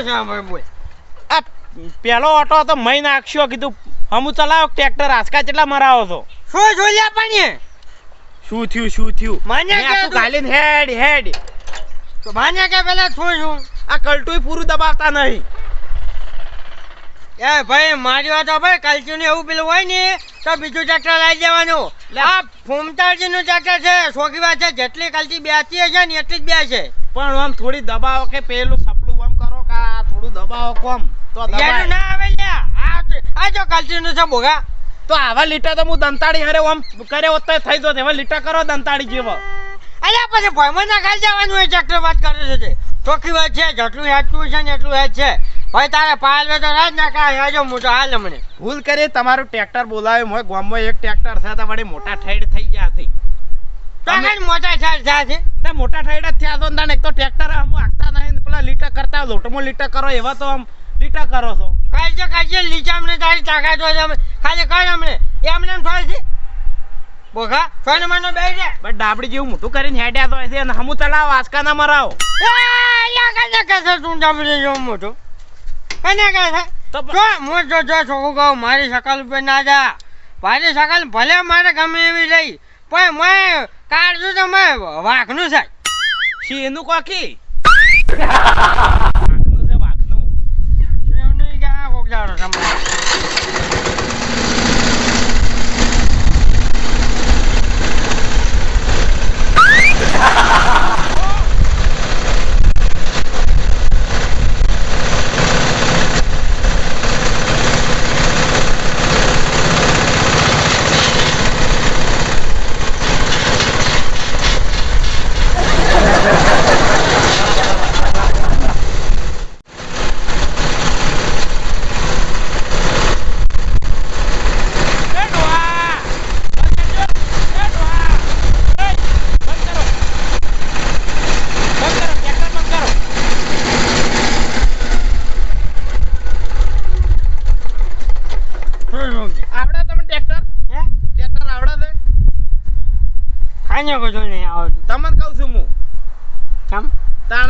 શું છે ભાઈ બોલ? આ પેલો ઓટો હતો મઈ નાખશો કીધું હમું ચલાવો ટ્રેક્ટર આસકા કેટલા મરાવો છો? શું જોલ્યા પણ શું થયું માન્ય કે તું? ગાલીન હેડ તો માન્ય કે પેલા શું આ કલટુય પૂરું દબાવતા નહીં. એ ભાઈ મારી વાત ભાઈ કલચું ને એવું પેલું હોય ને તો બીજું ટ્રેક્ટર લઈ જવાનું. આ ફૂમતાજી નું ટ્રેક્ટર છે, સોખી વાત છે, જેટલી કલચી બેસતી હશે ને એટલી જ બેસે. પણ આમ થોડી દબાવો કે પેલું સપલું આમ કરો કે આ થોડું દબાવો કોમ તો દબાય. ના આવે લ્યા. આ જો કલચી નું છે બોગા. તો આવા લીટા તો હું દંતાડી હારે આમ કરે હોત તો થઈ જત. એવા લીટા કરો દંતાડી જેવો. અલ્યા પછી ભયમાં ના ખાઈ જવાનું હોય. ટ્રેક્ટર વાત કરે છે ચોખ્ખી વાત છે. જેટલું હેઠું છે ને એટલું હેઠ છે. ભાઈ તારે પાલવે તો રાજ ના કાંઈ હેજો મોટો હાલ મને. ભૂલ કરી તમારું ટ્રેક્ટર બોલાવ્યું હોય ગામમાં એક ટ્રેક્ટર છે તો વળી મોટા ઠેડ થઈ ગયા છે. તમે મોટા થયા છે તે મોટા ઠેડ જ થયા છો ને એક તો ટ્રેક્ટર આમ આખતા નહીં પેલા લીટા કરતા લોટમાં લીટા કરો એવા તો આમ લીટા કરો છો. કાઈ લીચા અમને તારી તાકાત હોય છે. ખાલી કર અમને એમને એમ થાય છે બોગા સોને મને બેસી જાય. બસ ડાબડી જેવું મોટું કરીને હેડ્યા તો છે અને હમું ચલાવો આસકા ના મરાવો. તું ડાબડી જેવું મોટું કને કહે છે તો હું જો છોકું કહું મારી શકલ ઉપર ના જા. મારી શકલ ભલે મારે ગમે એવી રહી પણ મેં કાઢું તો મેં વાઘનું છે. શીનું કોકી એમની ક્યાં કોક જાડો તમારે.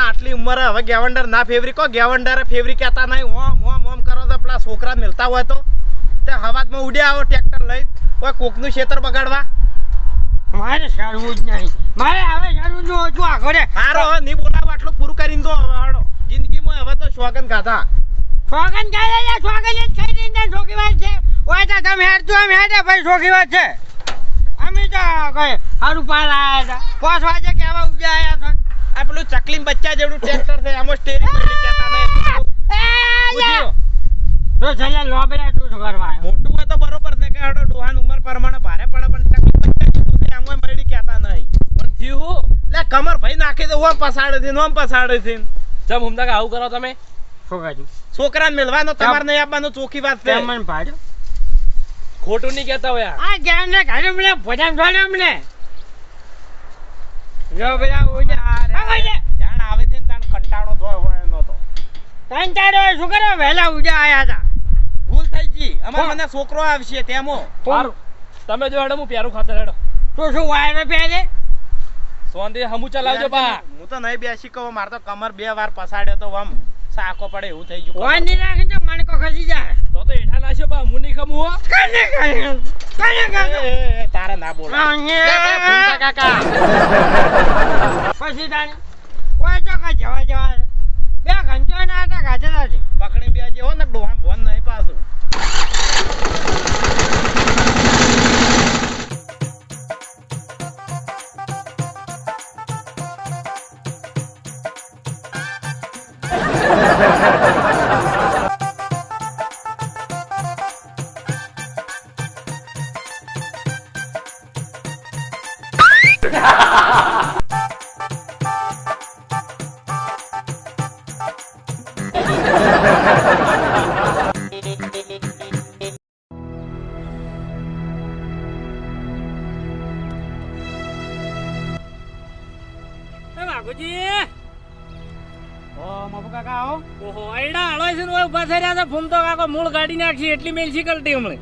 આટલી ઉંમર હવે ગેવન્ડર ના ફેવરી કો ગેવન્ડર ફેવરી કહેતા નહીં. ઓમ કરો તો પેલા છોકરા મિલતા હોય તો તે હવાજમાં ઉડ્યા આવો ટ્રેક્ટર લઈ કોઈ કોકનું ખેતર બગાડવા. મારે સારવું જ નહીં. મારે હવે સારવું જો ઓછું આ ઘરે હારો નહીં બોલાવો આટલું પૂરું કરીને દો હવે હાડો. જિંદગીમાં હવે તો શોગન ખાધા. શોગન ખાઈ શોગન જ ખાઈ દઈને છોકરી વાત છે. ઓય તો તમે હેડજો એમ હેડે ભાઈ છોકરી વાત છે. અમે તો કઈ સારું પાર આવ્યા હતા 5 વાગે કેવા ઉગ્યા આવ્યા છો. આ પેલું ચકલીન બચ્ચા જેવડું ટ્રેક્ટર છે આમાં સ્ટેરિંગ બધી કહેતા નહીં. તો છેલ્લે લોબડા તું શું કરવા મોટું હોય તો બરોબર છે કે હડો ડોહાન ઉંમર પ્રમાણે ભારે પડે પણ ચકલી બચ્ચા જેવું છે આમાં મળી કહેતા નહીં. પણ થયું લે કમર ભાઈ નાખી દે ઓમ પસાડે છે ઓમ પસાડે છે. ચમ હુમદા કે આવું કરો તમે? છોકરાજી છોકરાને મિલવાનો તમારે નહીં આપવાનું ચોખ્ખી વાત છે. મને ભાડો ખોટું નહીં કહેતા હોય. આ જ્ઞાન ને ઘરે મને ભજન છોડે અમને જો બધા ઉજા જાણ આવે છે ને તાણ કંટાળો થયો હોય એનો તો કંટાળો શું કરે વહેલા ઉજા આયા હતા. ભૂલ થઈ ગઈ. અમાર મને છોકરો આવશે તેમો. સારું તમે જો હેડો હું પ્યારું ખાતર હેડો. તો શું વાયર પહેરે સોંદે હમું ચલાવજો બા. હું તો નહીં બેસી કહું માર તો કમર 2 વાર પસાડ્યો તો આમ સાકો પડે એવું થઈ ગયું. ઓય ની રાખી તો મને કો ખસી જાય તો હેઠા લાશો બા હું નહીં ખમું હો. કને તારે ના બોલ કાકા. પછી તાણી ઓય તો કા જવા 2 ઘંટો ના હતા ગાજેલા છે. પકડી બેજે હો ને ડોહા ભોન નહીં પાછું. મૂળ કાઢી નાખી એટલી મેલ શીકલતી હમણે.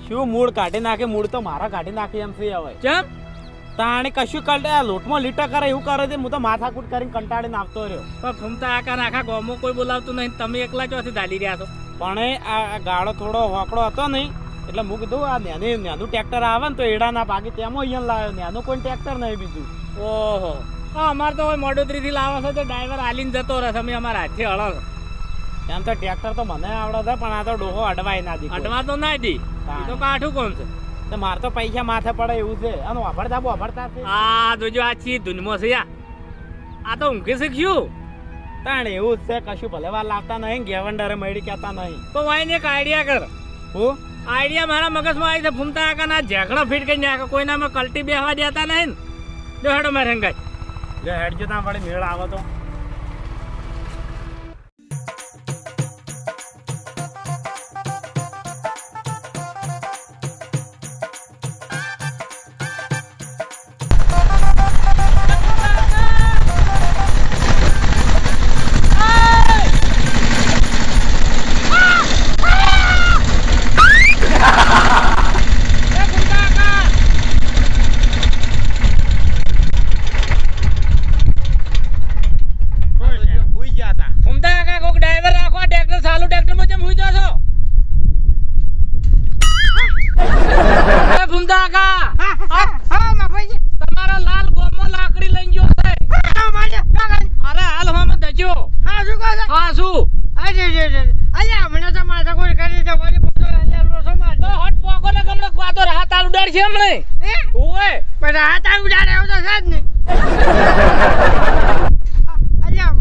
શું મૂળ કાઢી નાખે? મૂળ તો મારા કાઢી નાખી એમ છે હવે. ચમ તાણે કશું કલટે લોટમાં લીટા કરે એવું કરે છે હું તો માથાકૂટ કરીને કંટાળીને આવતો રહ્યો. પણ ફૂમતા આકા આખા ગામમાં કોઈ બોલાવતું નહીં, તમે એકલા ચોથી ચાલી રહ્યા છો. પણ આ ગાળો થોડો હોકડો હતો નહીં એટલે હું કીધું આ નાનું ટ્રેક્ટર આવે ને તો એડા ના ભાગે તેમાં અહીંયા લાવ્યો. નાનું કોઈ ટ્રેક્ટર નહીં બીજું. ઓહો, હા અમારે તો હવે મોડોદરી થી લાવો છો તો ડ્રાઈવર આલીને જતો રહે, અમે અમારા હાથે હળો છો. એમ તો ટ્રેક્ટર તો મને આવડે છે પણ આ તો ડોહો અડવાય ના દી. અડવા તો ના દી, એ તો કાઠું કોણ છે. તો મારે તો પૈસા માથે પડે એવું છે અને વાપરતા છે. આ જોજો આ ચી ધૂનમાં છે યાર, આ તો ઊંઘી શીખ્યું. તાણ એવું જ છે, કશું ભલે વાર લાવતા નહીં, ગેવંડરે મળી કહેતા નહીં. તો વાઈને એક આઈડિયા કર. હું આઈડિયા મારા મગજમાં આવી છે, ફૂમતા આકા ના ઝેકડો ફીટ કરી નાખે, કોઈના માં કલ્ટી બેહવા દેતા નહીં ને. જો હેડો મારે હંગાઈ જો હેડજો ત્યાં વળી મેળ આવે તો. ફૂમતા આકા કોક ડ્રાઈવર રાખો, ટ્રેક્ટર ચાલુ ટ્રેક્ટરમાં જેમ હુઈ જાશો. એ ફૂમતા આકા, હા માફાજી તમારો લાલ ગોમમાં લાકડી લઈને ગયો છે. હા માજે કાકા અરે હાલ હમણાં દજો. હા શું કહો છો? હા શું? અરે અલ્યા મને તો માથા કોઈ કરી છે વળી પોતો અલ્યા રોસો માર તો હટ પોકો ને ગમડો ક્વાતો હાથ આલ ઉડાડ છે હમણે. હે ઓય પણ હાથ આ ઉડાડે એવું તો છે જ ને. અલ્યા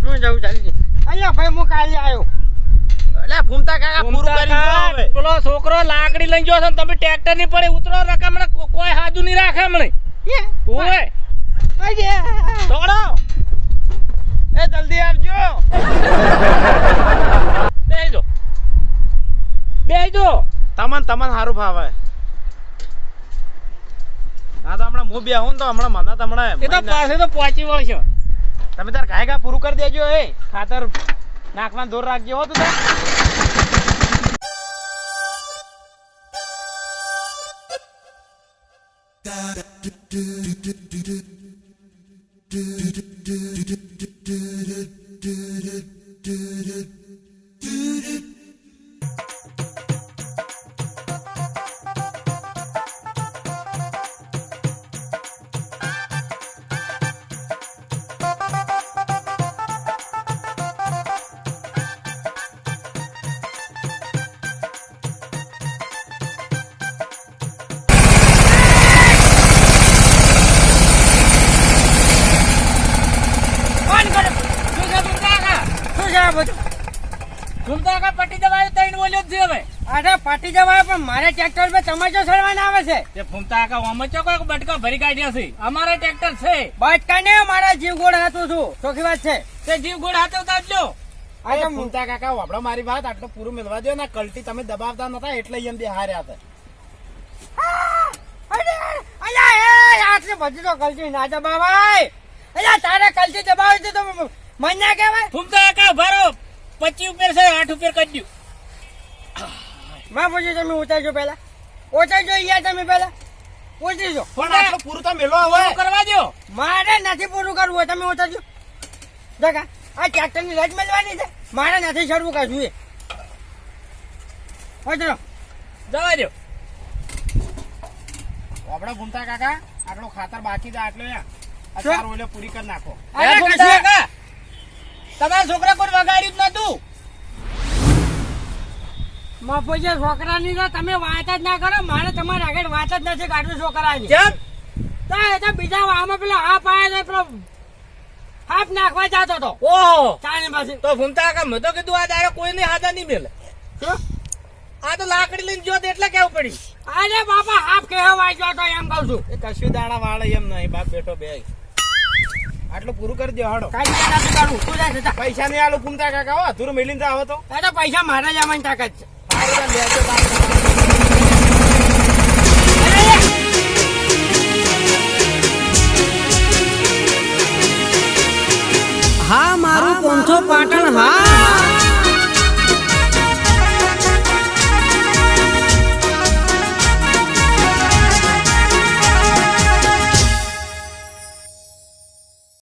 હું જવું ચાલી અલ્યા ભાઈ હું કાલે આવ્યો. એટલે ફૂમતા કાકા પૂરું ફૂમતા કરી દો આકા, હવે. પેલો છોકરો લાકડી લઈને ગયો છે ને તમે ટ્રેક્ટર ની પડે ઉતરો રકમ કોઈ હાજુ નહીં રાખે હમણે. હે ઓય અરે દોડો એ જલ્દી આવજો. બેજો બેજો. તમને સારું ફાવે. હા તો હમણાં હું બેહું ને તો હમણાં મને તો હમણાં એ તો પાસે તો પહોંચી વળશો. તમે તાર ઘાય પૂરું કરી દેજો. એ ખાતર નાખવાનું દૂર રાખજો હો તું તાર. ફૂમતા આકા પટી જવાય તૈણ બોલ્યો જ છે હવે. અરે પાટી જવાય પણ મારે ટ્રેક્ટર પર તમાચો સડવાના આવે છે. તે ફૂમતા આકા ઓમાં ચો કોઈ બટકા ભરી કાઢ્યા છે. અમારે ટ્રેક્ટર છે. બચકા ને મારા જીવ ગોળ હાથું છું ચોખ્ખી વાત છે. તે જીવ ગોળ હાથે ઉતારજો. આ તો ફૂમતા કાકા વાપડો મારી વાત આટલું પૂરું મેળવા દો ને. કલટી તમે દબાવતા નતા એટલે એમ બે હાર્યા હતા. અરે અલ્યા એ આટલે બધી તો કલજી ના દબાવાય. અલ્યા તારે કલજી દબાવી છે તો મન ના કહેવાય. ફૂમતા આકા ભરો 25 ઉપર છે 8 ઉપર કરી દઉં. માં પૂછ્યું તમે ઉતારજો પેલા. ઉતારજો યાર તમે પેલા ઉતરીજો. પણ આટલું પૂરું તો મેળવા પૂરું હોય. કરવા દો. મારે નથી પૂરું કરવું હોય તમે ઉતારજો. જગા આ ટ્રેક્ટર ની રજ મળવાની છે. મારે નથી ચડવું કાઢવું એ. ઉતરો જવા દો. વાપડો ફૂમતા કાકા આટલું ખાતર બાકી છે આટલું શું? અત્યારે ઓલે પૂરી કરી નાખો. અરે ફૂમતા આકા, તમારા છોકરા કોઈ વગાડ્યું જ નતું. મફોજી છોકરાની તો તમે વાત જ ના કરો. મારે તમારે આગળ વાત જ નથી કાઢવી છોકરાની. કેમ? તો એ તો બીજા આમાં પેલો હાફ આવ્યો તો પેલો હાફ નાખવા જતો હતો ઓહો, ચાની પાસે. તો ફૂમતા આકા મેં તો કીધું આ દાડો કોઈને હાથા નહીં મેલે. શું? આ તો લાકડી લઈને જોત એટલે કેવું પડી. અરે બાપા હાફ કહેવા ગયો તો એમ કહું છું. એ કશું દાણા વાળે એમ નહીં. બાપ બેઠો બે આટલું પૂરું કરી દો હાડો. કાંઈ નથી કાઢવું. તું જા જતા. પૈસા નહીં આલું ફૂમતા કાકા હો. અધૂરું મેલીને આવો તો એ તો પૈસા મારા જ આવવાની તાકાત છે. સારું તો લેજો તાર. હા મારું 500 પાટણ